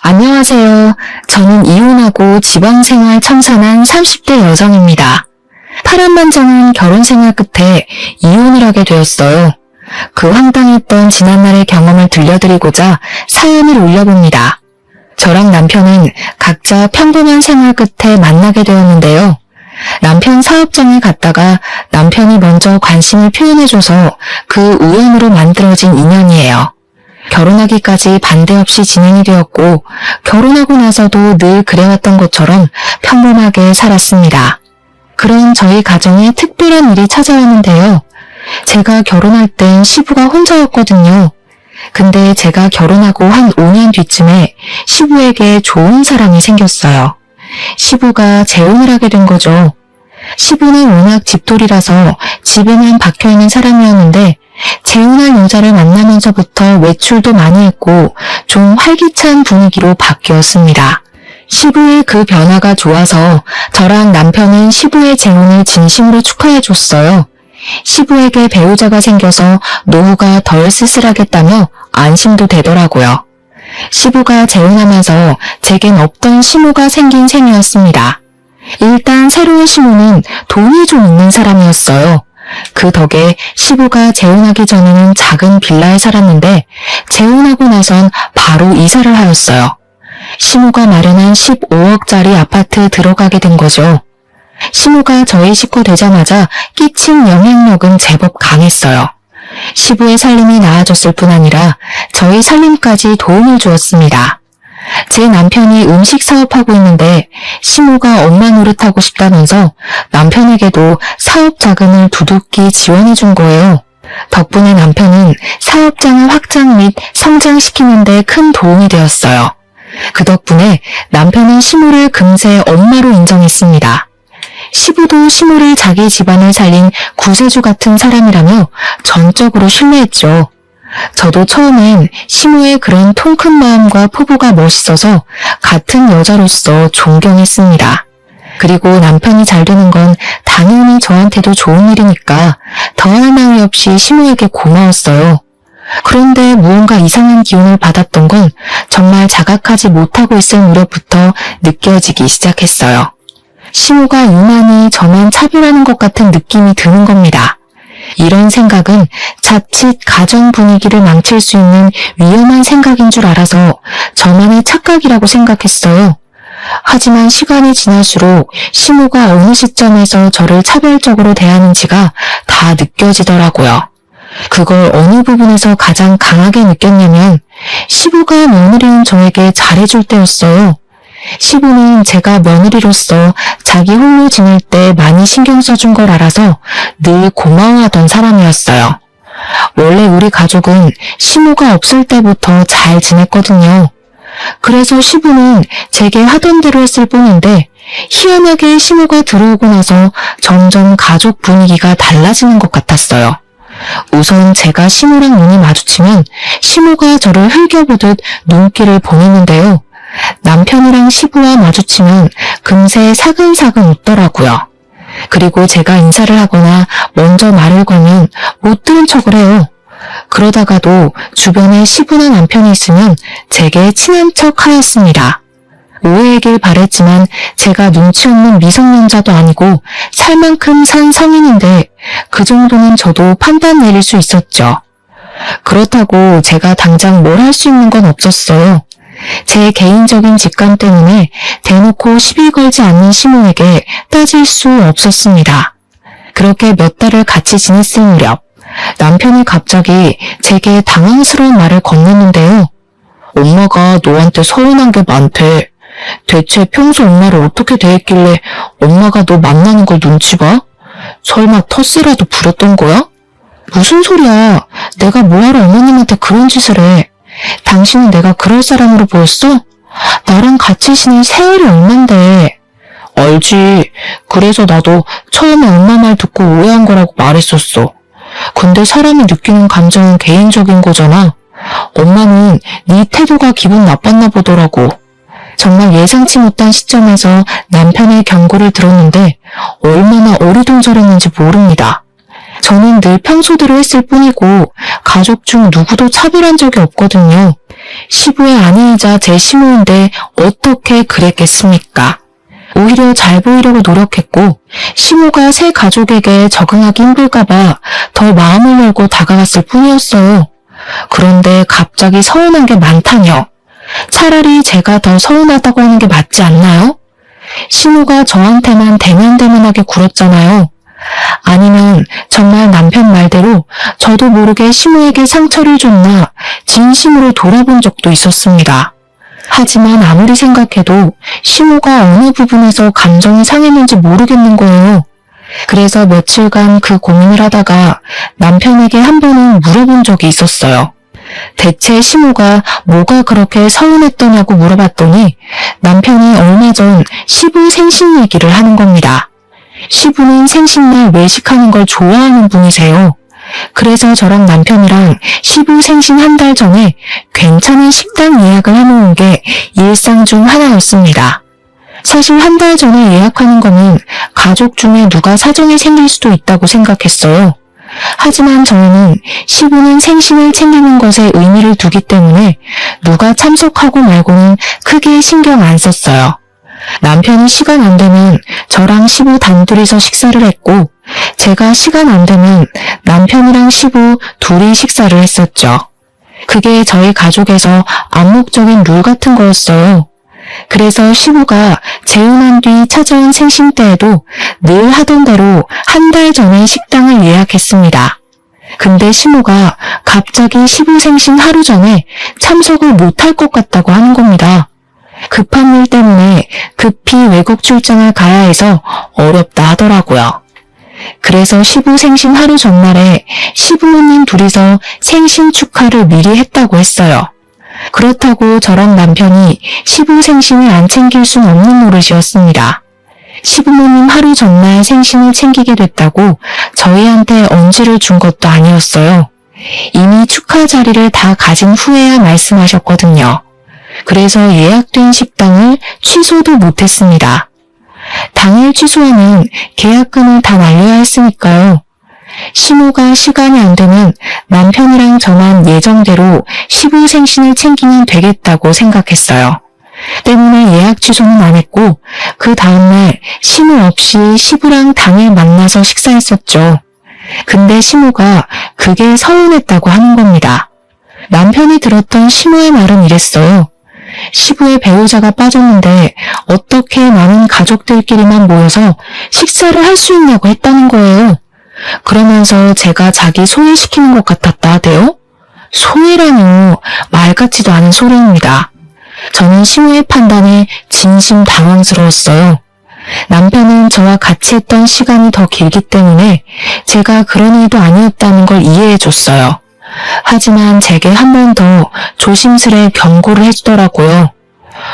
안녕하세요. 저는 이혼하고 지방생활 청산한 30대 여성입니다. 파란만장한 결혼생활 끝에 이혼을 하게 되었어요. 그 황당했던 지난날의 경험을 들려드리고자 사연을 올려봅니다. 저랑 남편은 각자 평범한 생활 끝에 만나게 되었는데요. 남편 사업장에 갔다가 남편이 먼저 관심을 표현해줘서 그 우연으로 만들어진 인연이에요. 결혼하기까지 반대 없이 진행이 되었고 결혼하고 나서도 늘 그래왔던 것처럼 평범하게 살았습니다. 그런 저희 가정에 특별한 일이 찾아왔는데요. 제가 결혼할 땐 시부가 혼자였거든요. 근데 제가 결혼하고 한 5년 뒤쯤에 시부에게 좋은 사람이 생겼어요. 시부가 재혼을 하게 된 거죠. 시부는 워낙 집돌이라서 집에만 박혀있는 사람이었는데 재혼할 여자를 만나면서부터 외출도 많이 했고 좀 활기찬 분위기로 바뀌었습니다. 시부의 그 변화가 좋아서 저랑 남편은 시부의 재혼을 진심으로 축하해줬어요. 시부에게 배우자가 생겨서 노후가 덜 쓸쓸하겠다며 안심도 되더라고요. 시부가 재혼하면서 제겐 없던 시모가 생긴 셈이었습니다. 일단 새로운 시모는 돈이 좀 있는 사람이었어요. 그 덕에 시부가 재혼하기 전에는 작은 빌라에 살았는데 재혼하고 나선 바로 이사를 하였어요. 시모가 마련한 15억짜리 아파트 들어가게 된 거죠. 시모가 저희 식구 되자마자 끼친 영향력은 제법 강했어요. 시부의 살림이 나아졌을 뿐 아니라 저희 살림까지 도움을 주었습니다. 제 남편이 음식 사업하고 있는데 시모가 엄마 노릇하고 싶다면서 남편에게도 사업 자금을 두둑히 지원해 준 거예요. 덕분에 남편은 사업장을 확장 및 성장시키는 데 큰 도움이 되었어요. 그 덕분에 남편은 시모를 금세 엄마로 인정했습니다. 시부도 시모를 자기 집안을 살린 구세주 같은 사람이라며 전적으로 신뢰했죠. 저도 처음엔 시모의 그런 통 큰 마음과 포부가 멋있어서 같은 여자로서 존경했습니다. 그리고 남편이 잘 되는 건 당연히 저한테도 좋은 일이니까 더할 나위 없이 시모에게 고마웠어요. 그런데 무언가 이상한 기운을 받았던 건 정말 자각하지 못하고 있을 무렵부터 느껴지기 시작했어요. 시모가 유난히 저만 차별하는 것 같은 느낌이 드는 겁니다. 이런 생각은 자칫 가정 분위기를 망칠 수 있는 위험한 생각인 줄 알아서 저만의 착각이라고 생각했어요. 하지만 시간이 지날수록 시모가 어느 시점에서 저를 차별적으로 대하는지가 다 느껴지더라고요. 그걸 어느 부분에서 가장 강하게 느꼈냐면 시부가 며느리인 저에게 잘해줄 때였어요. 시부는 제가 며느리로서 자기 홀로 지낼 때 많이 신경 써준 걸 알아서 늘 고마워하던 사람이었어요. 원래 우리 가족은 시모가 없을 때부터 잘 지냈거든요. 그래서 시부는 제게 하던 대로 했을 뿐인데 희한하게 시모가 들어오고 나서 점점 가족 분위기가 달라지는 것 같았어요. 우선 제가 시모랑 눈이 마주치면 시모가 저를 흘겨보듯 눈길을 보냈는데요. 남편이랑 시부와 마주치면 금세 사근사근 웃더라고요. 그리고 제가 인사를 하거나 먼저 말을 걸면 못 들은 척을 해요. 그러다가도 주변에 시부나 남편이 있으면 제게 친한 척 하였습니다. 오해이길 바랬지만 제가 눈치 없는 미성년자도 아니고 살 만큼 산 성인인데 그 정도는 저도 판단 내릴 수 있었죠. 그렇다고 제가 당장 뭘 할 수 있는 건 없었어요. 제 개인적인 직감 때문에 대놓고 시비 걸지 않는 시모에게 따질 수 없었습니다. 그렇게 몇 달을 같이 지냈을 무렵 남편이 갑자기 제게 당황스러운 말을 건넸는데요. 엄마가 너한테 서운한 게 많대. 대체 평소 엄마를 어떻게 대했길래 엄마가 너 만나는 걸 눈치 봐? 설마 텃세라도 부렸던 거야? 무슨 소리야. 내가 뭐하러 어머님한테 그런 짓을 해. 당신은 내가 그럴 사람으로 보였어? 나랑 같이 지낸 세월이 얼만데. 알지. 그래서 나도 처음에 엄마 말 듣고 오해한 거라고 말했었어. 근데 사람이 느끼는 감정은 개인적인 거잖아. 엄마는 네 태도가 기분 나빴나 보더라고. 정말 예상치 못한 시점에서 남편의 경고를 들었는데 얼마나 어리둥절했는지 모릅니다. 저는 늘 평소대로 했을 뿐이고 가족 중 누구도 차별한 적이 없거든요. 시부의 아내이자 제 시모인데 어떻게 그랬겠습니까? 오히려 잘 보이려고 노력했고 시모가 새 가족에게 적응하기 힘들까봐 더 마음을 열고 다가갔을 뿐이었어요. 그런데 갑자기 서운한 게 많다뇨. 차라리 제가 더 서운하다고 하는 게 맞지 않나요? 시모가 저한테만 대면대면하게 굴었잖아요. 아니면 정말 남편 말대로 저도 모르게 시모에게 상처를 줬나 진심으로 돌아본 적도 있었습니다. 하지만 아무리 생각해도 시모가 어느 부분에서 감정이 상했는지 모르겠는 거예요. 그래서 며칠간 그 고민을 하다가 남편에게 한 번은 물어본 적이 있었어요. 대체 시모가 뭐가 그렇게 서운했더냐고 물어봤더니 남편이 얼마 전 시부 생신 얘기를 하는 겁니다. 시부는 생신날 외식하는 걸 좋아하는 분이세요. 그래서 저랑 남편이랑 시부 생신 한 달 전에 괜찮은 식당 예약을 해놓은 게 일상 중 하나였습니다. 사실 한 달 전에 예약하는 거는 가족 중에 누가 사정이 생길 수도 있다고 생각했어요. 하지만 저희는 시부는 생신을 챙기는 것에 의미를 두기 때문에 누가 참석하고 말고는 크게 신경 안 썼어요. 남편이 시간 안 되면 저랑 시부 단둘이서 식사를 했고 제가 시간 안 되면 남편이랑 시부 둘이 식사를 했었죠. 그게 저희 가족에서 암묵적인 룰 같은 거였어요. 그래서 시부가 재혼한 뒤 찾아온 생신 때에도 늘 하던 대로 한 달 전에 식당을 예약했습니다. 근데 시모가 갑자기 시부 생신 하루 전에 참석을 못할 것 같다고 하는 겁니다. 급한 일 때문에 급히 외국 출장을 가야 해서 어렵다 하더라고요. 그래서 시부 생신 하루 전날에 시부모님 둘이서 생신 축하를 미리 했다고 했어요. 그렇다고 저랑 남편이 시부 생신을 안 챙길 순 없는 노릇이었습니다. 시부모님 하루 전날 생신을 챙기게 됐다고 저희한테 언지를 준 것도 아니었어요. 이미 축하 자리를 다 가진 후에야 말씀하셨거든요. 그래서 예약된 식당을 취소도 못했습니다. 당일 취소하면 계약금을 다 날려야 했으니까요. 시모가 시간이 안 되면 남편이랑 저만 예정대로 시부 생신을 챙기면 되겠다고 생각했어요. 때문에 예약 취소는 안 했고 그 다음날 시모 없이 시부랑 당일 만나서 식사했었죠. 근데 시모가 그게 서운했다고 하는 겁니다. 남편이 들었던 시모의 말은 이랬어요. 시부의 배우자가 빠졌는데 어떻게 많은 가족들끼리만 모여서 식사를 할 수 있냐고 했다는 거예요. 그러면서 제가 자기 소외시키는 것 같았다 하대요? 소외라뇨. 말 같지도 않은 소리입니다. 저는 시모의 판단에 진심 당황스러웠어요. 남편은 저와 같이 했던 시간이 더 길기 때문에 제가 그런 의도 아니었다는 걸 이해해줬어요. 하지만 제게 한 번 더 조심스레 경고를 해주더라고요.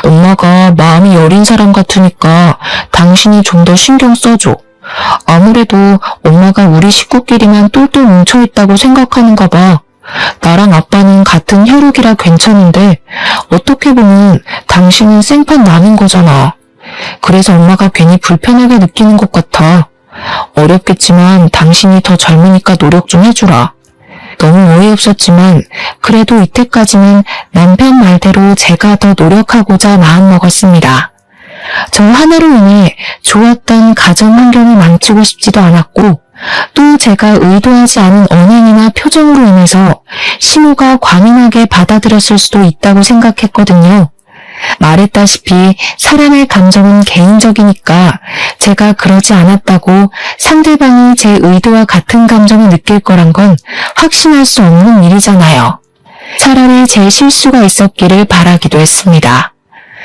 엄마가 마음이 여린 사람 같으니까 당신이 좀 더 신경 써줘. 아무래도 엄마가 우리 식구끼리만 똘똘 뭉쳐있다고 생각하는가 봐. 나랑 아빠는 같은 혈육이라 괜찮은데 어떻게 보면 당신은 생판 남인 거잖아. 그래서 엄마가 괜히 불편하게 느끼는 것 같아. 어렵겠지만 당신이 더 젊으니까 노력 좀 해주라. 너무 어이없었지만 그래도 이때까지는 남편 말대로 제가 더 노력하고자 마음먹었습니다. 저 하나로 인해 좋았던 가정 환경을 망치고 싶지도 않았고 또 제가 의도하지 않은 언행이나 표정으로 인해서 시모가 과민하게 받아들였을 수도 있다고 생각했거든요. 말했다시피 사람의 감정은 개인적이니까 제가 그러지 않았다고 상대방이 제 의도와 같은 감정을 느낄 거란 건 확신할 수 없는 일이잖아요. 차라리 제 실수가 있었기를 바라기도 했습니다.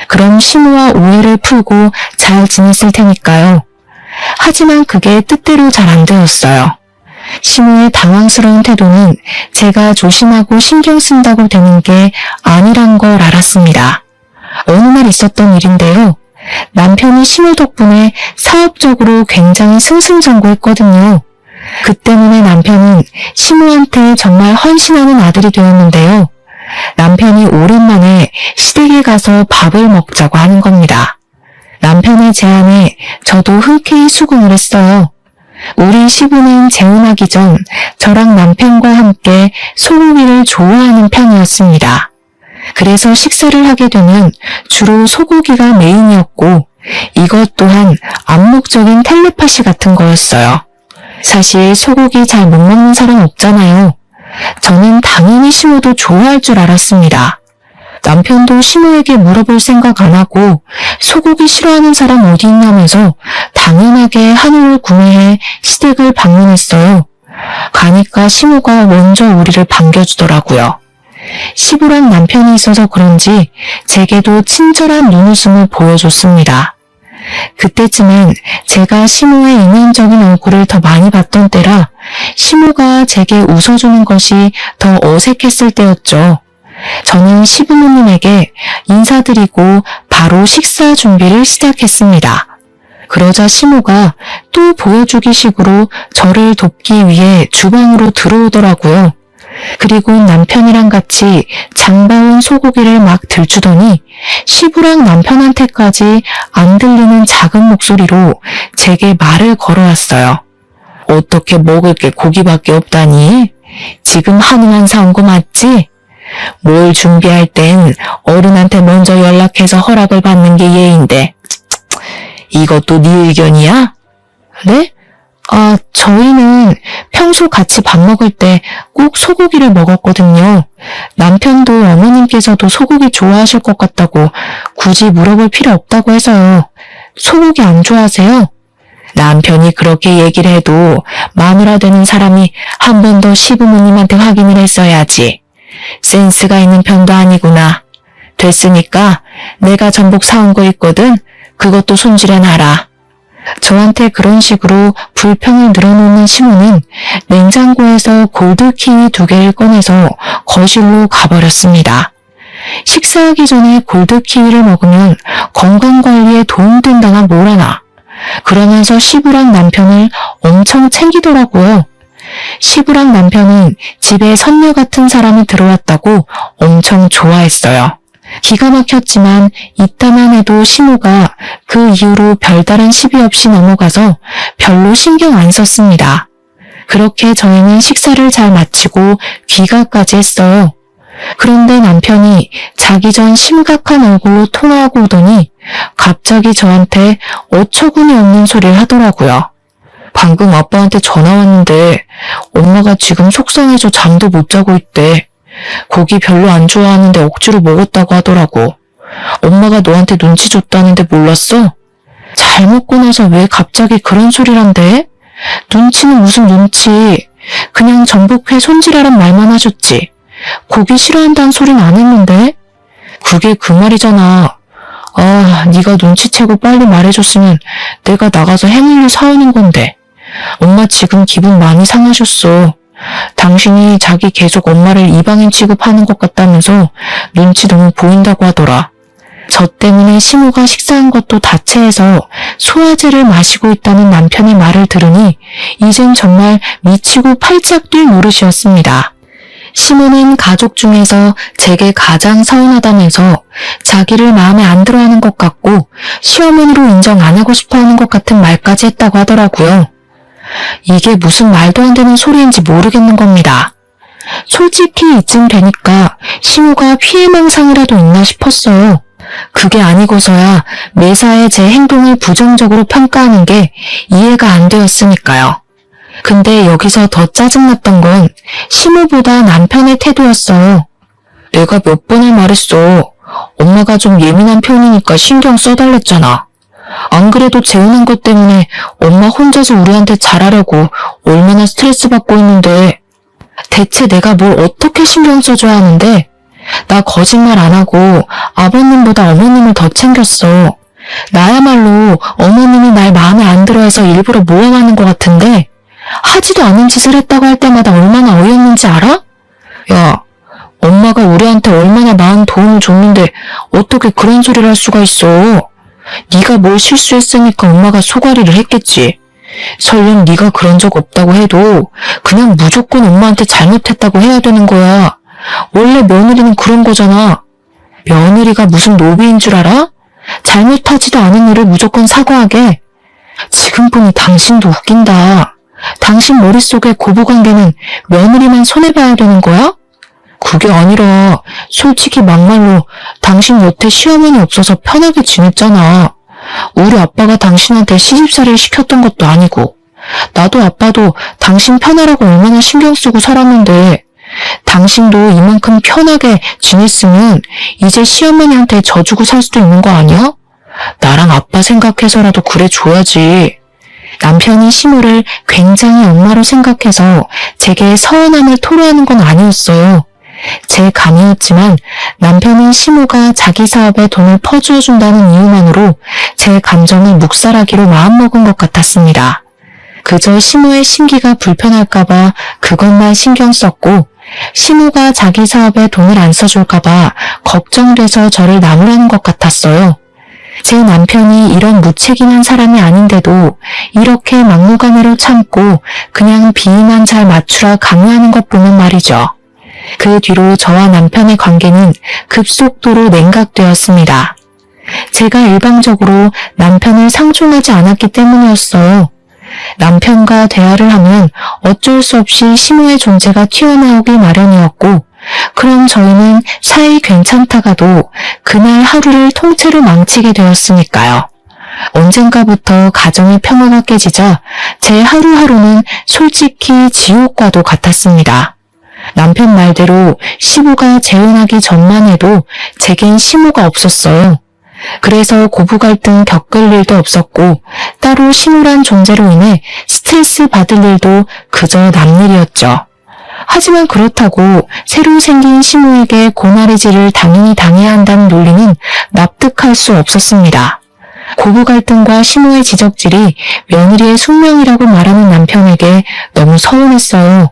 그럼 시모와 오해를 풀고 잘 지냈을 테니까요. 하지만 그게 뜻대로 잘 안 되었어요. 시모의 당황스러운 태도는 제가 조심하고 신경 쓴다고 되는 게 아니란 걸 알았습니다. 어느 날 있었던 일인데요. 남편이 시모 덕분에 사업적으로 굉장히 승승장구했거든요. 그 때문에 남편은 시모한테 정말 헌신하는 아들이 되었는데요. 남편이 오랜만에 시댁에 가서 밥을 먹자고 하는 겁니다. 남편의 제안에 저도 흔쾌히 수긍을 했어요. 우리 시부는 재혼하기 전 저랑 남편과 함께 소고기를 좋아하는 편이었습니다. 그래서 식사를 하게 되면 주로 소고기가 메인이었고 이것 또한 암묵적인 텔레파시 같은 거였어요. 사실 소고기 잘 못 먹는 사람 없잖아요. 저는 당연히 시모도 좋아할 줄 알았습니다. 남편도 시모에게 물어볼 생각 안 하고 소고기 싫어하는 사람 어디 있냐면서 당연하게 한우를 구매해 시댁을 방문했어요. 가니까 시모가 먼저 우리를 반겨주더라고요. 시부랑 남편이 있어서 그런지 제게도 친절한 눈웃음을 보여줬습니다. 그때쯤엔 제가 시모의 인간적인 얼굴을 더 많이 봤던 때라 시모가 제게 웃어주는 것이 더 어색했을 때였죠. 저는 시부모님에게 인사드리고 바로 식사 준비를 시작했습니다. 그러자 시모가 또 보여주기 식으로 저를 돕기 위해 주방으로 들어오더라고요. 그리고 남편이랑 같이 장봐온 소고기를 막 들추더니 시부랑 남편한테까지 안 들리는 작은 목소리로 제게 말을 걸어왔어요. 어떻게 먹을 게 고기밖에 없다니? 지금 한우만 사온 거 맞지? 뭘 준비할 땐 어른한테 먼저 연락해서 허락을 받는 게 예인데. 이것도 네 의견이야? 네? 저희는 평소 같이 밥 먹을 때 꼭 소고기를 먹었거든요. 남편도 어머님께서도 소고기 좋아하실 것 같다고 굳이 물어볼 필요 없다고 해서요. 소고기 안 좋아하세요? 남편이 그렇게 얘기를 해도 마누라 되는 사람이 한 번 더 시부모님한테 확인을 했어야지. 센스가 있는 편도 아니구나. 됐으니까 내가 전복 사온 거 있거든. 그것도 손질해놔라. 저한테 그런 식으로 불평을 늘어놓는 시모는 냉장고에서 골드키위 2개를 꺼내서 거실로 가버렸습니다. 식사하기 전에 골드키위를 먹으면 건강관리에 도움된다나 뭐라나. 그러면서 시부랑 남편을 엄청 챙기더라고요. 시부랑 남편은 집에 선녀 같은 사람이 들어왔다고 엄청 좋아했어요. 기가 막혔지만 이따만 해도 시모가 그 이후로 별다른 시비 없이 넘어가서 별로 신경 안 썼습니다. 그렇게 저희는 식사를 잘 마치고 귀가까지 했어요. 그런데 남편이 자기 전 심각한 얼굴로 통화하고 오더니 갑자기 저한테 어처구니 없는 소리를 하더라고요. 방금 아빠한테 전화 왔는데 엄마가 지금 속상해서 잠도 못 자고 있대. 고기 별로 안 좋아하는데 억지로 먹었다고 하더라고. 엄마가 너한테 눈치 줬다는데 몰랐어? 잘 먹고 나서 왜 갑자기 그런 소리를 한대? 눈치는 무슨 눈치. 그냥 전복회 손질하란 말만 하셨지. 고기 싫어한다는 소리는 안 했는데? 그게 그 말이잖아. 네가 눈치채고 빨리 말해줬으면 내가 나가서 해물류 사오는 건데. 엄마 지금 기분 많이 상하셨어. 당신이 자기 계속 엄마를 이방인 취급하는 것 같다면서 눈치 너무 보인다고 하더라. 저 때문에 시모가 식사한 것도 다체해서 소화제를 마시고 있다는 남편의 말을 들으니 이젠 정말 미치고 팔짝 뛸 노릇이었습니다. 시모는 가족 중에서 제게 가장 서운하다면서 자기를 마음에 안 들어하는 것 같고 시어머니로 인정 안 하고 싶어하는 것 같은 말까지 했다고 하더라고요. 이게 무슨 말도 안 되는 소리인지 모르겠는 겁니다. 솔직히 이쯤 되니까 시모가 피해망상이라도 있나 싶었어요. 그게 아니고서야 매사에 제 행동을 부정적으로 평가하는 게 이해가 안 되었으니까요. 근데 여기서 더 짜증났던 건 시모보다 남편의 태도였어요. 내가 몇 번을 말했어. 엄마가 좀 예민한 편이니까 신경 써달랬잖아. 안 그래도 재혼한 것 때문에 엄마 혼자서 우리한테 잘하려고 얼마나 스트레스 받고 있는데 대체 내가 뭘 어떻게 신경 써줘야 하는데? 나 거짓말 안 하고 아버님보다 어머님을 더 챙겼어. 나야말로 어머님이 날 마음에 안 들어해서 일부러 모함하는 것 같은데 하지도 않은 짓을 했다고 할 때마다 얼마나 어이없는지 알아? 야, 엄마가 우리한테 얼마나 많은 도움을 줬는데 어떻게 그런 소리를 할 수가 있어? 네가 뭘 실수했으니까 엄마가 소가리를 했겠지. 설령 네가 그런 적 없다고 해도 그냥 무조건 엄마한테 잘못했다고 해야 되는 거야. 원래 며느리는 그런 거잖아. 며느리가 무슨 노비인 줄 알아? 잘못하지도 않은 일을 무조건 사과하게. 지금 보니 당신도 웃긴다. 당신 머릿속에 고부관계는 며느리만 손해봐야 되는 거야? 그게 아니라 솔직히 막말로 당신 여태 시어머니 없어서 편하게 지냈잖아. 우리 아빠가 당신한테 시집살이를 시켰던 것도 아니고 나도 아빠도 당신 편하라고 얼마나 신경 쓰고 살았는데 당신도 이만큼 편하게 지냈으면 이제 시어머니한테 져주고 살 수도 있는 거 아니야? 나랑 아빠 생각해서라도 그래 줘야지. 남편이 시모를 굉장히 엄마로 생각해서 제게 서운함을 토로하는 건 아니었어요. 제 감이었지만 남편은 시모가 자기 사업에 돈을 퍼주어준다는 이유만으로 제 감정을 묵살하기로 마음먹은 것 같았습니다. 그저 시모의 심기가 불편할까봐 그것만 신경 썼고 시모가 자기 사업에 돈을 안 써줄까봐 걱정돼서 저를 나무라는 것 같았어요. 제 남편이 이런 무책임한 사람이 아닌데도 이렇게 막무가내로 참고 그냥 비위만 잘 맞추라 강요하는 것 보면 말이죠. 그 뒤로 저와 남편의 관계는 급속도로 냉각되었습니다. 제가 일방적으로 남편을 상종하지 않았기 때문이었어요. 남편과 대화를 하면 어쩔 수 없이 시모의 존재가 튀어나오기 마련이었고 그럼 저희는 사이 괜찮다가도 그날 하루를 통째로 망치게 되었으니까요. 언젠가부터 가정의 평화가 깨지자 제 하루하루는 솔직히 지옥과도 같았습니다. 남편 말대로 시부가 재혼하기 전만 해도 제겐 시모가 없었어요. 그래서 고부 갈등 겪을 일도 없었고 따로 시무란 존재로 인해 스트레스 받을 일도 그저 남일이었죠. 하지만 그렇다고 새로 생긴 시모에게 고나리질을 당연히 당해야 한다는 논리는 납득할 수 없었습니다. 고부 갈등과 시모의 지적질이 며느리의 숙명이라고 말하는 남편에게 너무 서운했어요.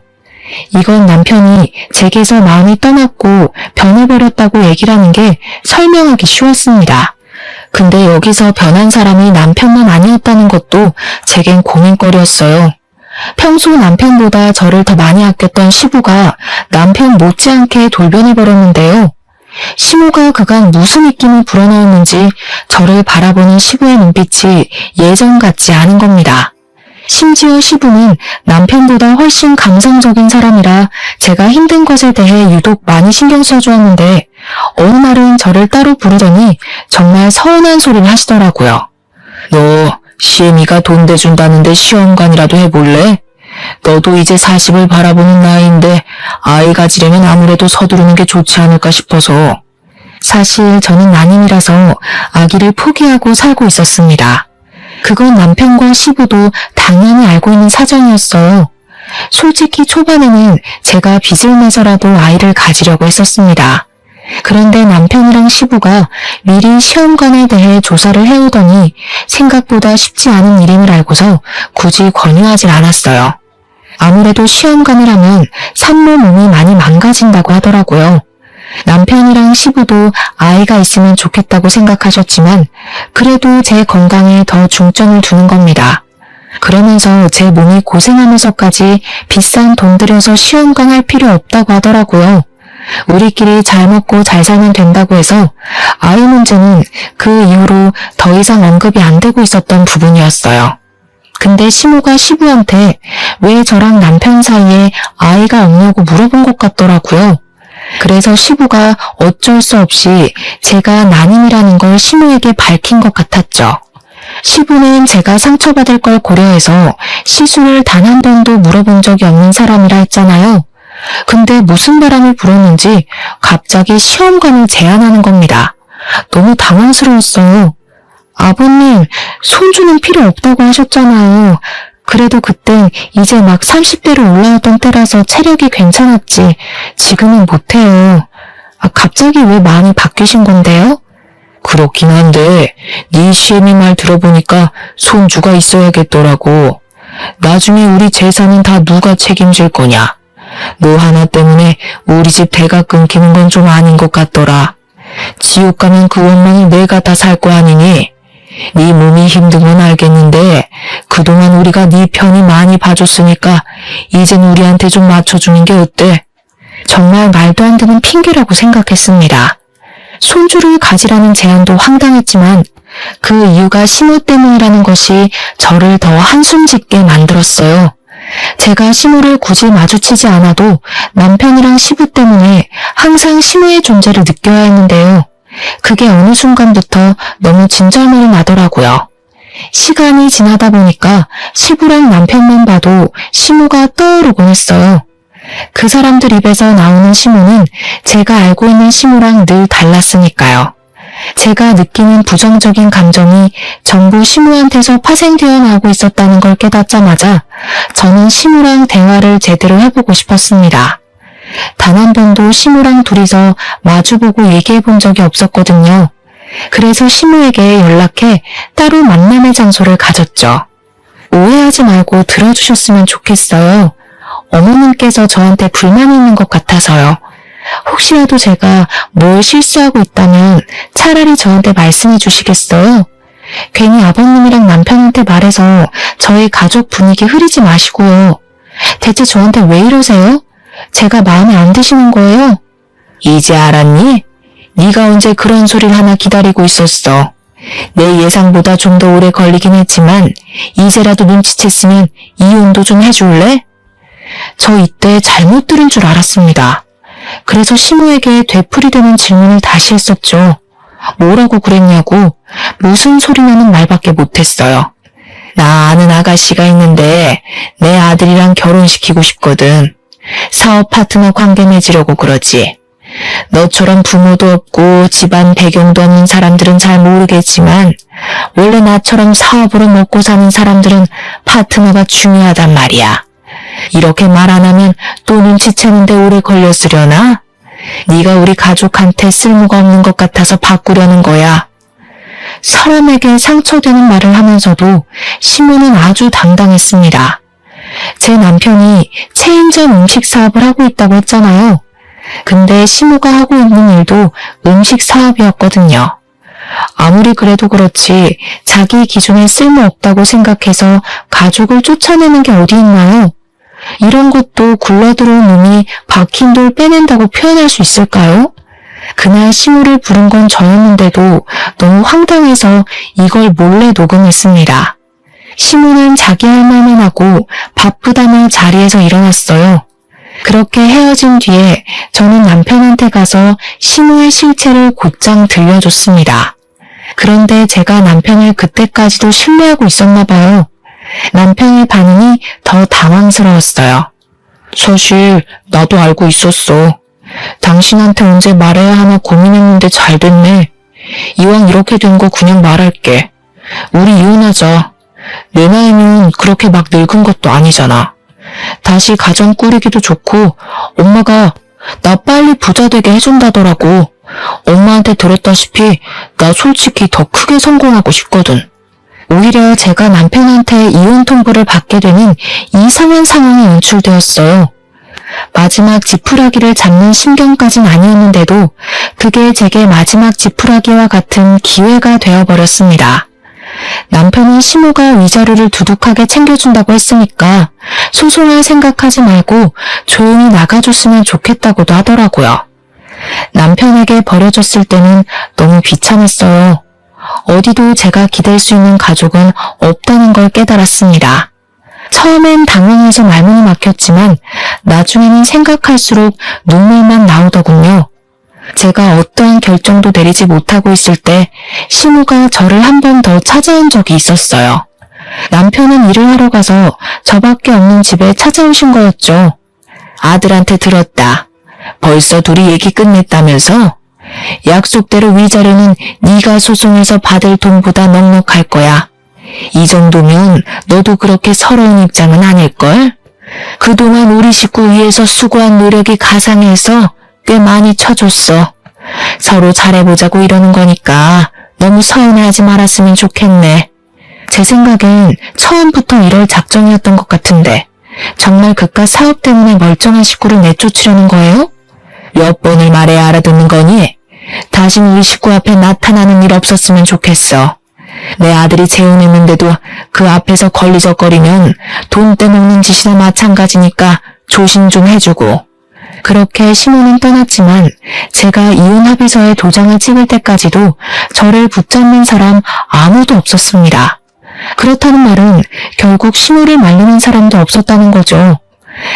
이건 남편이 제게서 마음이 떠났고 변해버렸다고 얘기를 하는 게 설명하기 쉬웠습니다. 근데 여기서 변한 사람이 남편만 아니었다는 것도 제겐 고민거리였어요. 평소 남편보다 저를 더 많이 아꼈던 시부가 남편 못지않게 돌변해버렸는데요. 시모가 그간 무슨 입김을 불어넣었는지 저를 바라보는 시부의 눈빛이 예전 같지 않은 겁니다. 심지어 시부는 남편보다 훨씬 감성적인 사람이라 제가 힘든 것에 대해 유독 많이 신경 써주었는데 어느 날은 저를 따로 부르더니 정말 서운한 소리를 하시더라고요. 너 시애미가 돈 대준다는데 시험관이라도 해볼래? 너도 이제 40을 바라보는 나이인데 아이 가지려면 아무래도 서두르는 게 좋지 않을까 싶어서. 사실 저는 난임이라서 아기를 포기하고 살고 있었습니다. 그건 남편과 시부도 당연히 알고 있는 사정이었어요. 솔직히 초반에는 제가 빚을 내서라도 아이를 가지려고 했었습니다. 그런데 남편이랑 시부가 미리 시험관에 대해 조사를 해오더니 생각보다 쉽지 않은 일임을 알고서 굳이 권유하질 않았어요. 아무래도 시험관을 하면 산모 몸이 많이 망가진다고 하더라고요. 남편이랑 시부도 아이가 있으면 좋겠다고 생각하셨지만 그래도 제 건강에 더 중점을 두는 겁니다. 그러면서 제 몸이 고생하면서까지 비싼 돈 들여서 시험관 할 필요 없다고 하더라고요. 우리끼리 잘 먹고 잘 살면 된다고 해서 아이 문제는 그 이후로 더 이상 언급이 안 되고 있었던 부분이었어요. 근데 시모가 시부한테 왜 저랑 남편 사이에 아이가 없냐고 물어본 것 같더라고요. 그래서 시부가 어쩔 수 없이 제가 난임이라는 걸 시모에게 밝힌 것 같았죠. 시부는 제가 상처받을 걸 고려해서 시술을 단 한 번도 물어본 적이 없는 사람이라 했잖아요. 근데 무슨 바람이 불었는지 갑자기 시험관을 제안하는 겁니다. 너무 당황스러웠어요. 아버님, 손주는 필요 없다고 하셨잖아요. 그래도 그땐 이제 막 30대로 올라왔던 때라서 체력이 괜찮았지. 지금은 못해요. 갑자기 왜 마음이 바뀌신 건데요? 그렇긴 한데 네 시애미 말 들어보니까 손주가 있어야겠더라고. 나중에 우리 재산은 다 누가 책임질 거냐? 너 하나 때문에 우리 집 대가 끊기는 건 좀 아닌 것 같더라. 지옥 가면 그 원망을 내가 다 살 거 아니니? 네 몸이 힘든 건 알겠는데 그동안 우리가 네 편이 많이 봐줬으니까 이젠 우리한테 좀 맞춰주는 게 어때? 정말 말도 안 되는 핑계라고 생각했습니다. 손주를 가지라는 제안도 황당했지만 그 이유가 시모 때문이라는 것이 저를 더 한숨 짓게 만들었어요. 제가 시모를 굳이 마주치지 않아도 남편이랑 시부 때문에 항상 시모의 존재를 느껴야 했는데요. 그게 어느 순간부터 너무 진절머리 나더라고요. 시간이 지나다 보니까 시부랑 남편만 봐도 시모가 떠오르곤 했어요. 그 사람들 입에서 나오는 시모는 제가 알고 있는 시모랑 늘 달랐으니까요. 제가 느끼는 부정적인 감정이 전부 시모한테서 파생되어 나오고 있었다는 걸 깨닫자마자 저는 시모랑 대화를 제대로 해보고 싶었습니다. 단 한 번도 시모랑 둘이서 마주보고 얘기해 본 적이 없었거든요. 그래서 시모에게 연락해 따로 만남의 장소를 가졌죠. 오해하지 말고 들어주셨으면 좋겠어요. 어머님께서 저한테 불만이 있는 것 같아서요. 혹시라도 제가 뭘 실수하고 있다면 차라리 저한테 말씀해 주시겠어요? 괜히 아버님이랑 남편한테 말해서 저희 가족 분위기 흐리지 마시고요. 대체 저한테 왜 이러세요? 제가 마음에 안 드시는 거예요? 이제 알았니? 네가 언제 그런 소리를 하나 기다리고 있었어. 내 예상보다 좀 더 오래 걸리긴 했지만 이제라도 눈치챘으면 이혼도 좀 해줄래? 저 이때 잘못 들은 줄 알았습니다. 그래서 시모에게 되풀이되는 질문을 다시 했었죠. 뭐라고 그랬냐고 무슨 소리냐는 말밖에 못했어요. 나 아는 아가씨가 있는데 내 아들이랑 결혼시키고 싶거든. 사업 파트너 관계 맺으려고 그러지. 너처럼 부모도 없고 집안 배경도 없는 사람들은 잘 모르겠지만 원래 나처럼 사업으로 먹고 사는 사람들은 파트너가 중요하단 말이야. 이렇게 말 안 하면 또 눈치채는데 오래 걸렸으려나? 네가 우리 가족한테 쓸모가 없는 것 같아서 바꾸려는 거야. 사람에게 상처되는 말을 하면서도 시모는 아주 당당했습니다. 제 남편이 체인점 음식 사업을 하고 있다고 했잖아요. 근데 시모가 하고 있는 일도 음식 사업이었거든요. 아무리 그래도 그렇지 자기 기준에 쓸모없다고 생각해서 가족을 쫓아내는 게 어디 있나요? 이런 것도 굴러들어온 놈이 박힌 돌 빼낸다고 표현할 수 있을까요? 그날 시모를 부른 건 저였는데도 너무 황당해서 이걸 몰래 녹음했습니다. 시모는 자기 할 말만 하고 바쁘다며 자리에서 일어났어요. 그렇게 헤어진 뒤에 저는 남편한테 가서 시모의 실체를 곧장 들려줬습니다. 그런데 제가 남편을 그때까지도 신뢰하고 있었나 봐요. 남편의 반응이 더 당황스러웠어요. 사실 나도 알고 있었어. 당신한테 언제 말해야 하나 고민했는데 잘 됐네. 이왕 이렇게 된 거 그냥 말할게. 우리 이혼하자. 내 나이는 그렇게 막 늙은 것도 아니잖아. 다시 가정 꾸리기도 좋고 엄마가 나 빨리 부자 되게 해준다더라고. 엄마한테 들었다시피 나 솔직히 더 크게 성공하고 싶거든. 오히려 제가 남편한테 이혼 통보를 받게 되는 이상한 상황이 연출되었어요. 마지막 지푸라기를 잡는 심경까진 아니었는데도 그게 제게 마지막 지푸라기와 같은 기회가 되어버렸습니다. 남편이 시모가 위자료를 두둑하게 챙겨준다고 했으니까 소송할 생각하지 말고 조용히 나가줬으면 좋겠다고도 하더라고요. 남편에게 버려졌을 때는 너무 비참했어요. 어디도 제가 기댈 수 있는 가족은 없다는 걸 깨달았습니다. 처음엔 당황해서 말문이 막혔지만 나중에는 생각할수록 눈물만 나오더군요. 제가 어떠한 결정도 내리지 못하고 있을 때 시모가 저를 한 번 더 찾아온 적이 있었어요. 남편은 일을 하러 가서 저밖에 없는 집에 찾아오신 거였죠. 아들한테 들었다. 벌써 둘이 얘기 끝냈다면서? 약속대로 위자료는 네가 소송해서 받을 돈보다 넉넉할 거야. 이 정도면 너도 그렇게 서러운 입장은 아닐걸? 그동안 우리 식구 위해서 수고한 노력이 가상해서 꽤 많이 쳐줬어. 서로 잘해보자고 이러는 거니까 너무 서운해하지 말았으면 좋겠네. 제 생각엔 처음부터 이럴 작정이었던 것 같은데 정말 그깟 사업 때문에 멀쩡한 식구를 내쫓으려는 거예요? 몇 번을 말해야 알아듣는 거니? 다신 우리 식구 앞에 나타나는 일 없었으면 좋겠어. 내 아들이 재혼했는데도 그 앞에서 걸리적거리면 돈 떼먹는 짓이나 마찬가지니까 조심 좀 해주고. 그렇게 시모는 떠났지만 제가 이혼 합의서에 도장을 찍을 때까지도 저를 붙잡는 사람 아무도 없었습니다. 그렇다는 말은 결국 시모를 말리는 사람도 없었다는 거죠.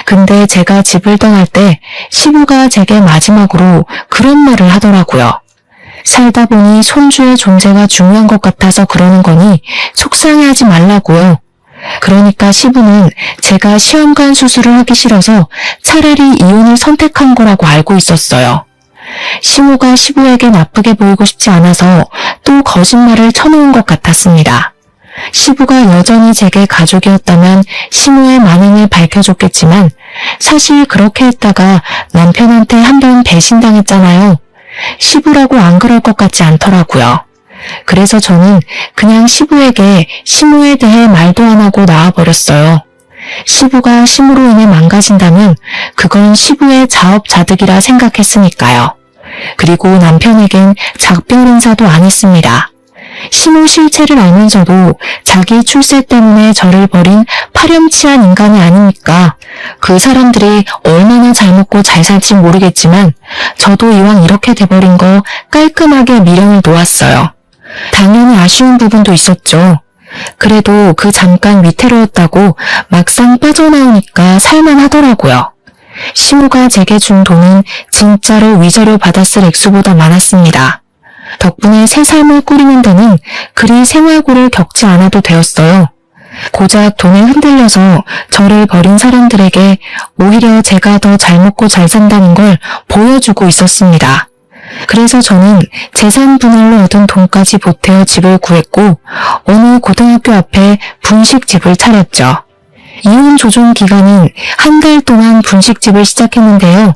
근데 제가 집을 떠날 때 시부가 제게 마지막으로 그런 말을 하더라고요. 살다 보니 손주의 존재가 중요한 것 같아서 그러는 거니 속상해하지 말라고요. 그러니까 시부는 제가 시험관 수술을 하기 싫어서 차라리 이혼을 선택한 거라고 알고 있었어요. 시모가 시부에게 나쁘게 보이고 싶지 않아서 또 거짓말을 쳐놓은 것 같았습니다. 시부가 여전히 제게 가족이었다면 시모의 만행을 밝혀줬겠지만 사실 그렇게 했다가 남편한테 한 번 배신당했잖아요. 시부라고 안 그럴 것 같지 않더라고요. 그래서 저는 그냥 시부에게 시모에 대해 말도 안 하고 나와버렸어요. 시부가 시모로 인해 망가진다면 그건 시부의 자업자득이라 생각했으니까요. 그리고 남편에겐 작별 인사도 안 했습니다. 시모 실체를 알면서도 자기 출세 때문에 저를 버린 파렴치한 인간이 아니니까 그 사람들이 얼마나 잘 먹고 잘 살지 모르겠지만 저도 이왕 이렇게 돼버린 거 깔끔하게 미련을 놓았어요. 당연히 아쉬운 부분도 있었죠. 그래도 그 잠깐 위태로웠다고 막상 빠져나오니까 살만하더라고요. 시모가 제게 준 돈은 진짜로 위자료 받았을 액수보다 많았습니다. 덕분에 새 삶을 꾸리는 데는 그리 생활고를 겪지 않아도 되었어요. 고작 돈에 흔들려서 저를 버린 사람들에게 오히려 제가 더 잘 먹고 잘 산다는 걸 보여주고 있었습니다. 그래서 저는 재산 분할로 얻은 돈까지 보태어 집을 구했고 어느 고등학교 앞에 분식집을 차렸죠. 이혼 조정 기간은 한 달 동안 분식집을 시작했는데요.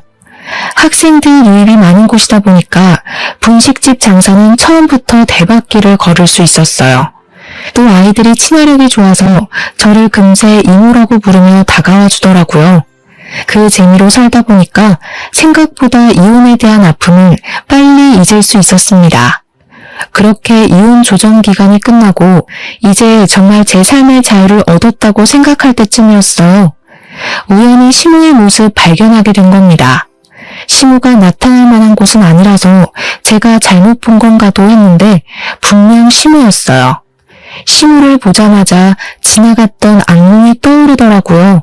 학생들 유입이 많은 곳이다 보니까 분식집 장사는 처음부터 대박기를 걸을 수 있었어요. 또 아이들이 친화력이 좋아서 저를 금세 이모라고 부르며 다가와 주더라고요. 그 재미로 살다 보니까 생각보다 이혼에 대한 아픔은 빨리 잊을 수 있었습니다. 그렇게 이혼 조정 기간이 끝나고 이제 정말 제 삶의 자유를 얻었다고 생각할 때쯤이었어요. 우연히 시모의 모습 발견하게 된 겁니다. 시모가 나타날 만한 곳은 아니라서 제가 잘못 본 건가도 했는데 분명 시모였어요. 시모를 보자마자 지나갔던 악몽이 떠오르더라고요.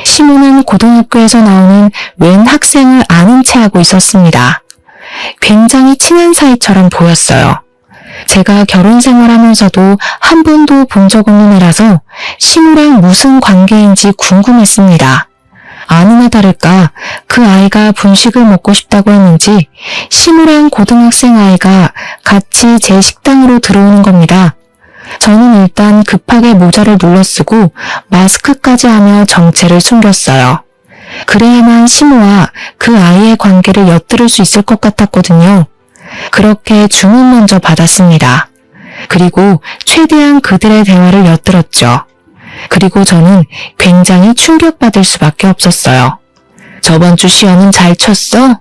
시모는 고등학교에서 나오는 웬 학생을 아는 체 하고 있었습니다. 굉장히 친한 사이처럼 보였어요. 제가 결혼 생활하면서도 한 번도 본 적 없는 애라서 시모랑 무슨 관계인지 궁금했습니다. 아니나 다를까 그 아이가 분식을 먹고 싶다고 했는지 시모랑 고등학생 아이가 같이 제 식당으로 들어오는 겁니다. 저는 일단 급하게 모자를 눌러쓰고 마스크까지 하며 정체를 숨겼어요. 그래야만 시모와 그 아이의 관계를 엿들을 수 있을 것 같았거든요. 그렇게 주문 먼저 받았습니다. 그리고 최대한 그들의 대화를 엿들었죠. 그리고 저는 굉장히 충격받을 수밖에 없었어요. 저번 주 시험은 잘 쳤어?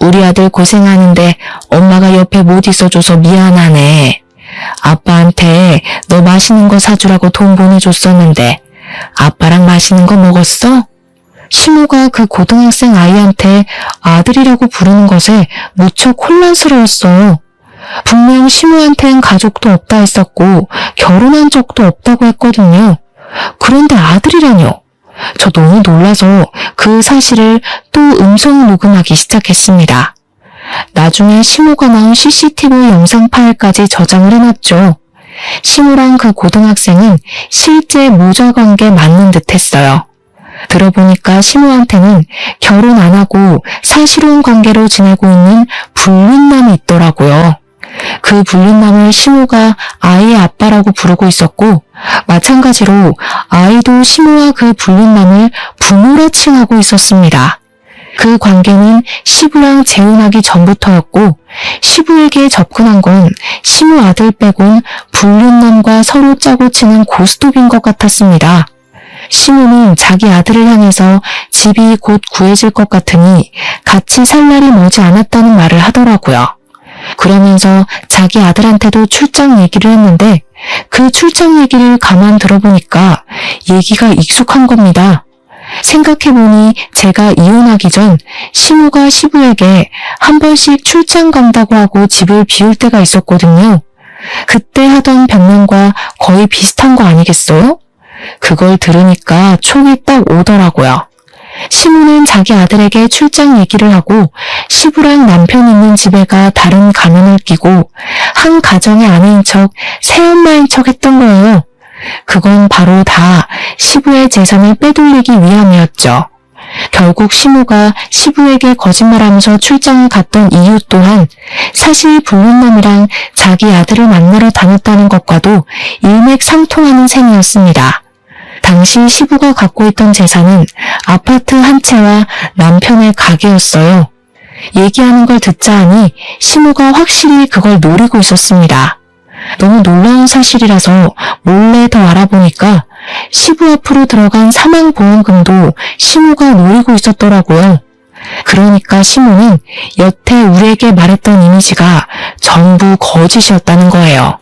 우리 아들 고생하는데 엄마가 옆에 못 있어줘서 미안하네. 아빠한테 너 맛있는 거 사주라고 돈 보내줬었는데 아빠랑 맛있는 거 먹었어? 시모가 그 고등학생 아이한테 아들이라고 부르는 것에 무척 혼란스러웠어요. 분명 시모한텐 가족도 없다 했었고 결혼한 적도 없다고 했거든요. 그런데 아들이라뇨. 저 너무 놀라서 그 사실을 또 음성 녹음하기 시작했습니다. 나중에 시모가 나온 CCTV 영상 파일까지 저장을 해놨죠. 시모랑 그 고등학생은 실제 모자 관계 맞는 듯 했어요. 들어보니까 시모한테는 결혼 안 하고 사실혼 관계로 지내고 있는 불륜남이 있더라고요. 그 불륜남을 시모가 아이의 아빠라고 부르고 있었고 마찬가지로 아이도 시모와 그 불륜남을 부모라 칭하고 있었습니다. 그 관계는 시부랑 재혼하기 전부터였고 시부에게 접근한 건 시모 아들 빼곤 불륜남과 서로 짜고 치는 고스톱인 것 같았습니다. 시모는 자기 아들을 향해서 집이 곧 구해질 것 같으니 같이 살 날이 머지 않았다는 말을 하더라고요. 그러면서 자기 아들한테도 출장 얘기를 했는데 그 출장 얘기를 가만 들어보니까 얘기가 익숙한 겁니다. 생각해보니 제가 이혼하기 전 시모가 시부에게 한 번씩 출장 간다고 하고 집을 비울 때가 있었거든요. 그때 하던 변명과 거의 비슷한 거 아니겠어요? 그걸 들으니까 촉이 딱 오더라고요. 시모는 자기 아들에게 출장 얘기를 하고 시부랑 남편 있는 집에 가 다른 가면을 끼고 한 가정의 아내인 척, 새엄마인 척 했던 거예요. 그건 바로 다 시부의 재산을 빼돌리기 위함이었죠. 결국 시모가 시부에게 거짓말하면서 출장을 갔던 이유 또한 사실 불륜남이랑 자기 아들을 만나러 다녔다는 것과도 일맥상통하는 셈이었습니다. 당시 시부가 갖고 있던 재산은 아파트 한 채와 남편의 가게였어요. 얘기하는 걸 듣자 하니 시모가 확실히 그걸 노리고 있었습니다. 너무 놀라운 사실이라서 몰래 더 알아보니까 시부 앞으로 들어간 사망보험금도 시모가 노리고 있었더라고요. 그러니까 시모는 여태 우리에게 말했던 이미지가 전부 거짓이었다는 거예요.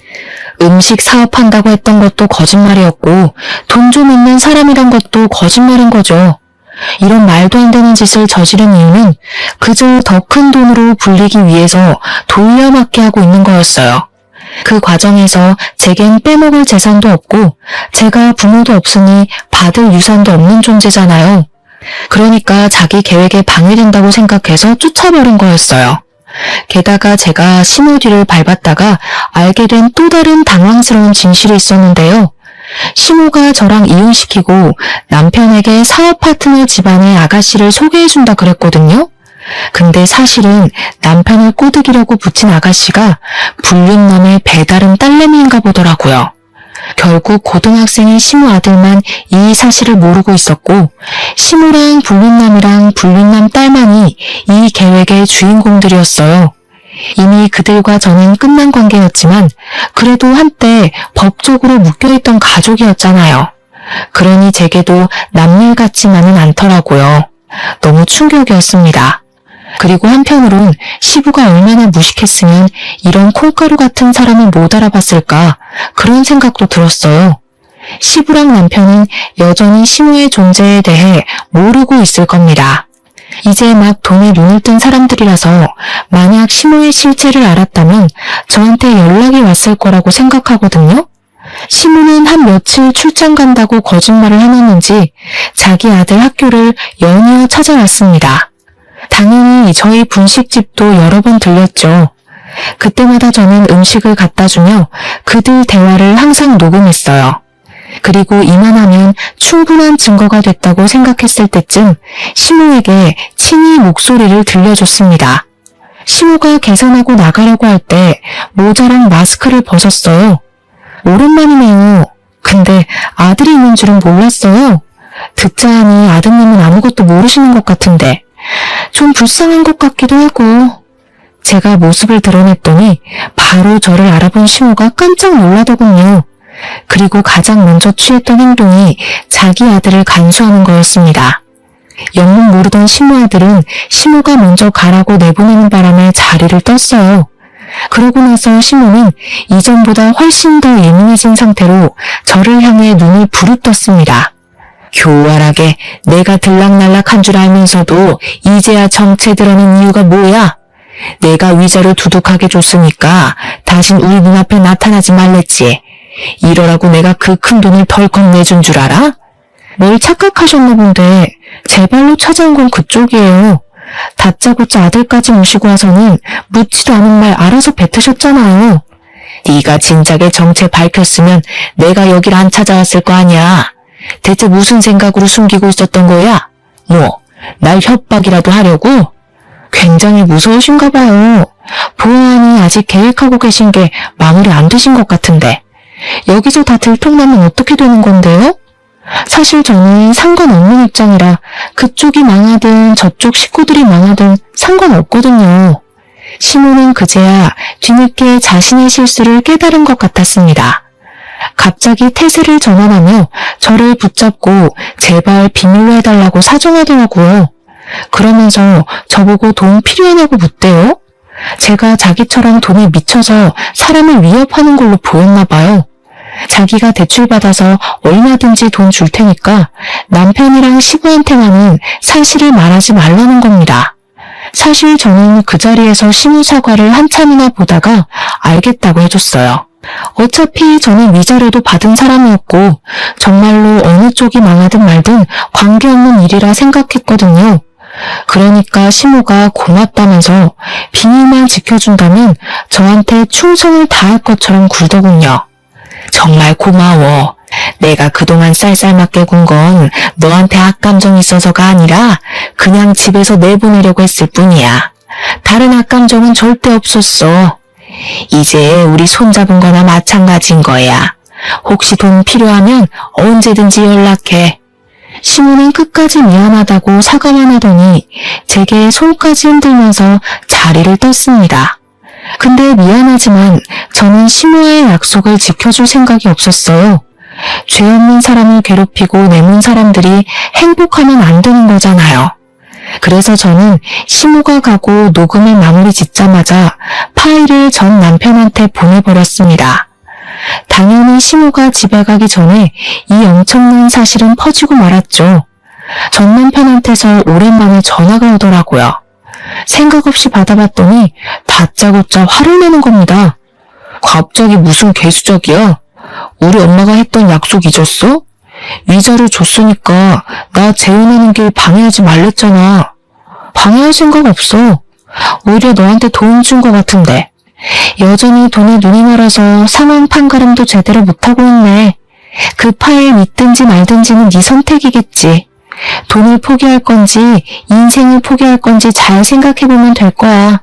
음식 사업한다고 했던 것도 거짓말이었고 돈 좀 있는 사람이란 것도 거짓말인 거죠. 이런 말도 안 되는 짓을 저지른 이유는 그저 더 큰 돈으로 불리기 위해서 돌려막기 하고 있는 거였어요. 그 과정에서 제겐 빼먹을 재산도 없고 제가 부모도 없으니 받을 유산도 없는 존재잖아요. 그러니까 자기 계획에 방해된다고 생각해서 쫓아버린 거였어요. 게다가 제가 시모 뒤를 밟았다가 알게 된 또 다른 당황스러운 진실이 있었는데요. 시모가 저랑 이혼시키고 남편에게 사업 파트너 집안의 아가씨를 소개해준다 그랬거든요. 근데 사실은 남편을 꼬드기려고 붙인 아가씨가 불륜남의 배다른 딸내미인가 보더라고요. 결국 고등학생인 시모 아들만 이 사실을 모르고 있었고 시모랑 불륜남이랑 불륜남 딸만이 이 계획의 주인공들이었어요. 이미 그들과 저는 끝난 관계였지만 그래도 한때 법적으로 묶여있던 가족이었잖아요. 그러니 제게도 남일 같지만은 않더라고요. 너무 충격이었습니다. 그리고 한편으론 시부가 얼마나 무식했으면 이런 콩가루 같은 사람을 못 알아봤을까 그런 생각도 들었어요. 시부랑 남편은 여전히 시모의 존재에 대해 모르고 있을 겁니다. 이제 막 돈에 눈을 뜬 사람들이라서 만약 시모의 실체를 알았다면 저한테 연락이 왔을 거라고 생각하거든요. 시모는 한 며칠 출장 간다고 거짓말을 해놨는지 자기 아들 학교를 연이어 찾아왔습니다. 당연히 저희 분식집도 여러 번 들렸죠. 그때마다 저는 음식을 갖다 주며 그들 대화를 항상 녹음했어요. 그리고 이만하면 충분한 증거가 됐다고 생각했을 때쯤 시모에게 친히 목소리를 들려줬습니다. 시모가 계산하고 나가려고 할 때 모자랑 마스크를 벗었어요. 오랜만이네요. 근데 아들이 있는 줄은 몰랐어요. 듣자 하니 아드님은 아무것도 모르시는 것 같은데 좀 불쌍한 것 같기도 하고. 제가 모습을 드러냈더니 바로 저를 알아본 시모가 깜짝 놀라더군요. 그리고 가장 먼저 취했던 행동이 자기 아들을 간수하는 거였습니다. 영문 모르던 시모 아들은 시모가 먼저 가라고 내보내는 바람에 자리를 떴어요. 그러고 나서 시모는 이전보다 훨씬 더 예민해진 상태로 저를 향해 눈을 부릅떴습니다. 교활하게 내가 들락날락한 줄 알면서도 이제야 정체 드러낸 이유가 뭐야? 내가 위자료 두둑하게 줬으니까 다신 우리 눈앞에 나타나지 말랬지. 이러라고 내가 그 큰 돈을 덜컥 내준 줄 알아? 뭘 착각하셨나 본데 제 발로 찾아온 건 그쪽이에요. 다짜고짜 아들까지 모시고 와서는 묻지도 않은 말 알아서 뱉으셨잖아요. 네가 진작에 정체 밝혔으면 내가 여길 안 찾아왔을 거 아니야. 대체 무슨 생각으로 숨기고 있었던 거야? 뭐, 날 협박이라도 하려고? 굉장히 무서우신가 봐요. 보아하니 아직 계획하고 계신 게 마무리 안 되신 것 같은데. 여기서 다 들통나면 어떻게 되는 건데요? 사실 저는 상관없는 입장이라 그쪽이 망하든 저쪽 식구들이 망하든 상관없거든요. 시모는 그제야 뒤늦게 자신의 실수를 깨달은 것 같았습니다. 갑자기 태세를 전환하며 저를 붙잡고 제발 비밀로 해달라고 사정하더라고요. 그러면서 저보고 돈 필요하냐고 묻대요. 제가 자기처럼 돈에 미쳐서 사람을 위협하는 걸로 보였나 봐요. 자기가 대출받아서 얼마든지 돈 줄 테니까 남편이랑 시부한테만은 사실을 말하지 말라는 겁니다. 사실 저는 그 자리에서 시부 사과를 한참이나 보다가 알겠다고 해줬어요. 어차피 저는 위자료도 받은 사람이었고 정말로 어느 쪽이 망하든 말든 관계없는 일이라 생각했거든요. 그러니까 시모가 고맙다면서 비밀만 지켜준다면 저한테 충성을 다할 것처럼 굴더군요. 정말 고마워. 내가 그동안 쌀쌀맞게 군 건 너한테 악감정이 있어서가 아니라 그냥 집에서 내보내려고 했을 뿐이야. 다른 악감정은 절대 없었어. 이제 우리 손잡은 거나 마찬가지인 거야. 혹시 돈 필요하면 언제든지 연락해. 시모는 끝까지 미안하다고 사과만 하더니 제게 손까지 흔들면서 자리를 떴습니다. 근데 미안하지만 저는 시모의 약속을 지켜줄 생각이 없었어요. 죄 없는 사람을 괴롭히고 내몬 사람들이 행복하면 안 되는 거잖아요. 그래서 저는 시모가 가고 녹음을 마무리 짓자마자 파일을 전 남편한테 보내버렸습니다. 당연히 시모가 집에 가기 전에 이 엄청난 사실은 퍼지고 말았죠. 전 남편한테서 오랜만에 전화가 오더라고요. 생각 없이 받아봤더니 다짜고짜 화를 내는 겁니다. 갑자기 무슨 개수작이야? 우리 엄마가 했던 약속 잊었어? 위자료 줬으니까 나 재혼하는 길 방해하지 말랬잖아. 방해할 생각 없어. 오히려 너한테 도움 준 것 같은데. 여전히 돈에 눈이 멀어서 상황 판가름도 제대로 못하고 있네. 그 파일 믿든지 말든지는 네 선택이겠지. 돈을 포기할 건지 인생을 포기할 건지 잘 생각해보면 될 거야.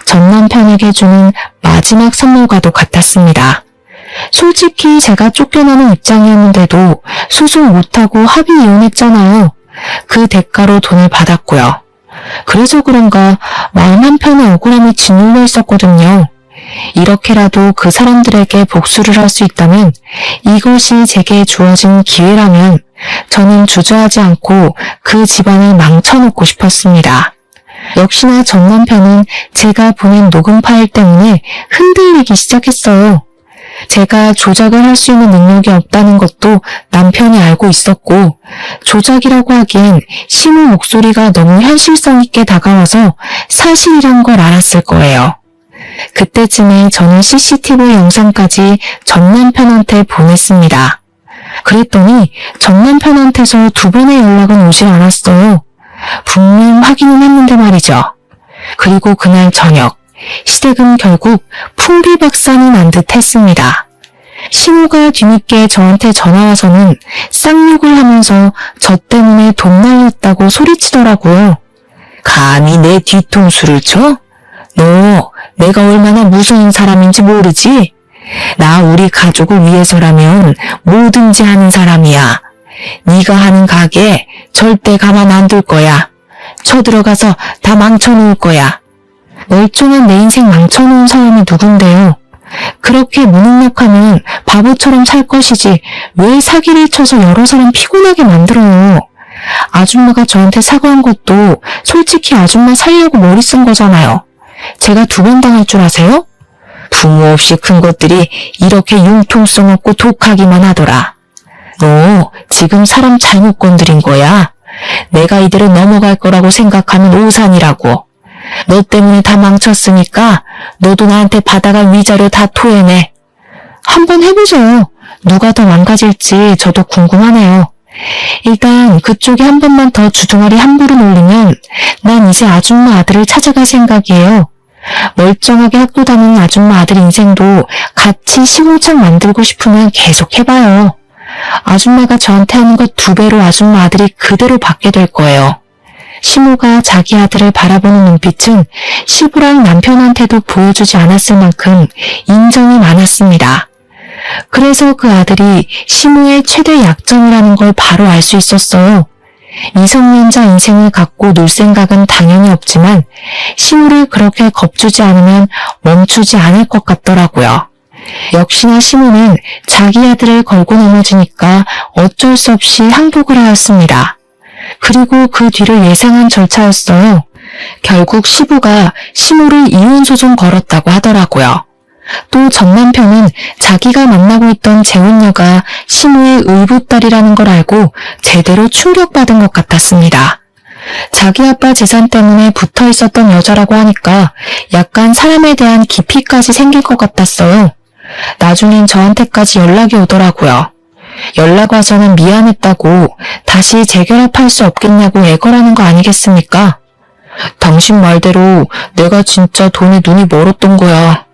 전 남편에게 주는 마지막 선물과도 같았습니다. 솔직히 제가 쫓겨나는 입장이었는데도 소송 못하고 합의 이혼했잖아요. 그 대가로 돈을 받았고요. 그래서 그런가 마음 한편에 억울함이 짓눌려 있었거든요. 이렇게라도 그 사람들에게 복수를 할 수 있다면, 이것이 제게 주어진 기회라면 저는 주저하지 않고 그 집안을 망쳐놓고 싶었습니다. 역시나 전 남편은 제가 보낸 녹음 파일 때문에 흔들리기 시작했어요. 제가 조작을 할 수 있는 능력이 없다는 것도 남편이 알고 있었고, 조작이라고 하기엔 시모 목소리가 너무 현실성 있게 다가와서 사실이란 걸 알았을 거예요. 그때쯤에 저는 CCTV 영상까지 전 남편한테 보냈습니다. 그랬더니 전 남편한테서 2번의 연락은 오질 않았어요. 분명 확인은 했는데 말이죠. 그리고 그날 저녁, 시댁은 결국 풍비박산이 난 듯 했습니다. 시모가 뒤늦게 저한테 전화와서는 쌍욕을 하면서 저 때문에 돈 날렸다고 소리치더라고요. 감히 내 뒤통수를 쳐? 너 내가 얼마나 무서운 사람인지 모르지? 나 우리 가족을 위해서라면 뭐든지 하는 사람이야. 네가 하는 가게 절대 가만 안 둘 거야. 쳐들어가서 다 망쳐놓을 거야. 멀쩡한 내 인생 망쳐놓은 사람이 누군데요? 그렇게 무능력하면 바보처럼 살 것이지 왜 사기를 쳐서 여러 사람 피곤하게 만들어요? 아줌마가 저한테 사과한 것도 솔직히 아줌마 살려고 머리 쓴 거잖아요. 제가 2번 당할 줄 아세요? 부모 없이 큰 것들이 이렇게 융통성 없고 독하기만 하더라. 너 지금 사람 잘못 건드린 거야. 내가 이대로 넘어갈 거라고 생각하면 오산이라고. 너 때문에 다 망쳤으니까 너도 나한테 받아갈 위자료 다 토해내. 한번 해보죠. 누가 더 망가질지 저도 궁금하네요. 일단 그쪽이 한 번만 더 주둥아리 함부로 놀리면 난 이제 아줌마 아들을 찾아갈 생각이에요. 멀쩡하게 학교 다니는 아줌마 아들 인생도 같이 시궁창 만들고 싶으면 계속 해봐요. 아줌마가 저한테 하는 것 2배로 아줌마 아들이 그대로 받게 될 거예요. 시모가 자기 아들을 바라보는 눈빛은 시부랑 남편한테도 보여주지 않았을 만큼 인정이 많았습니다. 그래서 그 아들이 시모의 최대 약점이라는 걸 바로 알 수 있었어요. 미성년자 인생을 갖고 놀 생각은 당연히 없지만 시모를 그렇게 겁주지 않으면 멈추지 않을 것 같더라고요. 역시나 시모는 자기 아들을 걸고 넘어지니까 어쩔 수 없이 항복을 하였습니다. 그리고 그 뒤를 예상한 절차였어요. 결국 시부가 시모를 이혼 소송 걸었다고 하더라고요. 또 전 남편은 자기가 만나고 있던 재혼녀가 시무의 의붓딸이라는 걸 알고 제대로 충격받은 것 같았습니다. 자기 아빠 재산 때문에 붙어 있었던 여자라고 하니까 약간 사람에 대한 깊이까지 생길 것 같았어요. 나중엔 저한테까지 연락이 오더라고요. 연락 와서는 미안했다고 다시 재결합할 수 없겠냐고 애걸하는 거 아니겠습니까? 당신 말대로 내가 진짜 돈에 눈이 멀었던 거야.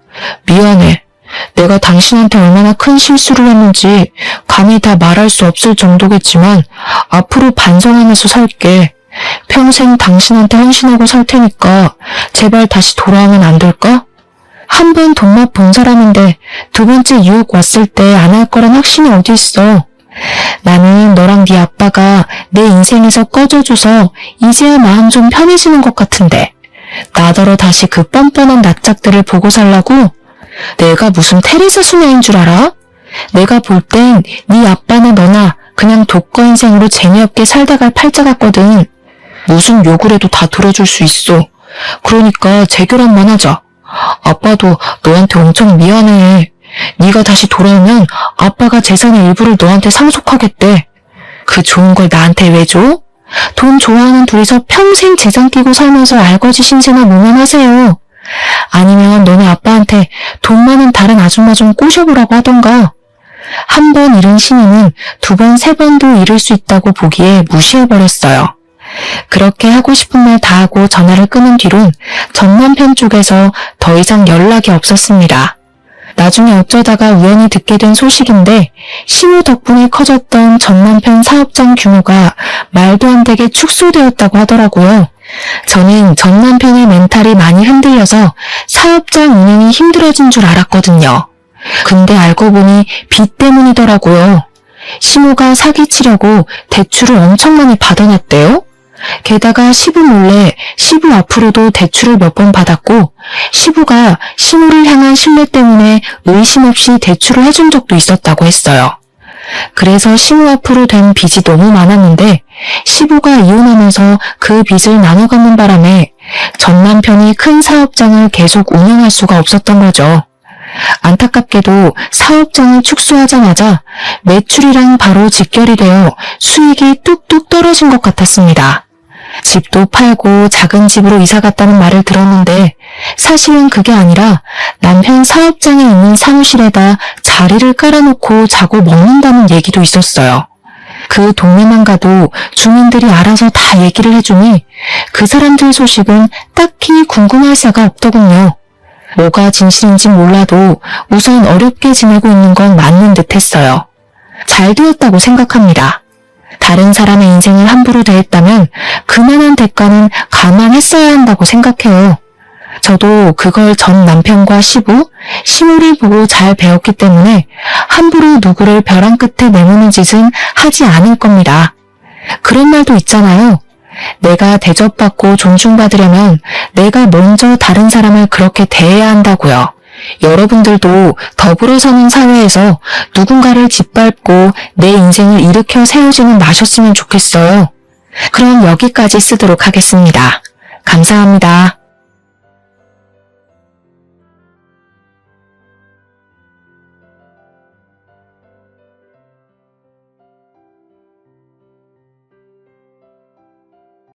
미안해. 내가 당신한테 얼마나 큰 실수를 했는지 감히 다 말할 수 없을 정도겠지만 앞으로 반성하면서 살게. 평생 당신한테 헌신하고 살 테니까 제발 다시 돌아오면 안 될까? 한 번 돈맛 본 사람인데 두 번째 유혹 왔을 때 안 할 거란 확신이 어디 있어. 나는 너랑 네 아빠가 내 인생에서 꺼져줘서 이제야 마음 좀 편해지는 것 같은데 나더러 다시 그 뻔뻔한 낯짝들을 보고 살라고? 내가 무슨 테레사 수녀인 줄 알아? 내가 볼 땐 네 아빠나 너나 그냥 독거 인생으로 재미없게 살다 갈 팔자 같거든. 무슨 욕을 해도 다 들어줄 수 있어. 그러니까 재결합만 하자. 아빠도 너한테 엄청 미안해. 네가 다시 돌아오면 아빠가 재산의 일부를 너한테 상속하겠대. 그 좋은 걸 나한테 왜 줘? 돈 좋아하는 둘이서 평생 재산 끼고 살면서 알거지 신세나 모면하세요. 아니면 너네 아빠한테 돈 많은 다른 아줌마 좀 꼬셔보라고 하던가. 한 번 잃은 신인은 두 번, 세 번도 잃을 수 있다고 보기에 무시해버렸어요. 그렇게 하고 싶은 말 다 하고 전화를 끊은 뒤론 전 남편 쪽에서 더 이상 연락이 없었습니다. 나중에 어쩌다가 우연히 듣게 된 소식인데 시무 덕분에 커졌던 전 남편 사업장 규모가 말도 안 되게 축소되었다고 하더라고요. 저는 전 남편의 멘탈이 많이 흔들려서 사업장 운영이 힘들어진 줄 알았거든요. 근데 알고 보니 빚 때문이더라고요. 시무가 사기치려고 대출을 엄청 많이 받아놨대요. 게다가 시부 몰래 시부 앞으로도 대출을 몇 번 받았고 시부가 시무를 향한 신뢰 때문에 의심 없이 대출을 해준 적도 있었다고 했어요. 그래서 시무 앞으로 된 빚이 너무 많았는데 시부가 이혼하면서 그 빚을 나눠 갚는 바람에 전 남편이 큰 사업장을 계속 운영할 수가 없었던 거죠. 안타깝게도 사업장을 축소하자마자 매출이랑 바로 직결이 되어 수익이 뚝뚝 떨어진 것 같았습니다. 집도 팔고 작은 집으로 이사 갔다는 말을 들었는데 사실은 그게 아니라 남편 사업장에 있는 사무실에다 자리를 깔아놓고 자고 먹는다는 얘기도 있었어요. 그 동네만 가도 주민들이 알아서 다 얘기를 해주니 그 사람들 소식은 딱히 궁금할 새가 없더군요. 뭐가 진실인지 몰라도 우선 어렵게 지내고 있는 건 맞는 듯 했어요. 잘 되었다고 생각합니다. 다른 사람의 인생을 함부로 대했다면 그만한 대가는 감안했어야 한다고 생각해요. 저도 그걸 전 남편과 시무를 보고 잘 배웠기 때문에 함부로 누구를 벼랑 끝에 내모는 짓은 하지 않을 겁니다. 그런 말도 있잖아요. 내가 대접받고 존중받으려면 내가 먼저 다른 사람을 그렇게 대해야 한다고요. 여러분들도 더불어 사는 사회에서 누군가를 짓밟고 내 인생을 일으켜 세우지는 마셨으면 좋겠어요. 그럼 여기까지 쓰도록 하겠습니다. 감사합니다.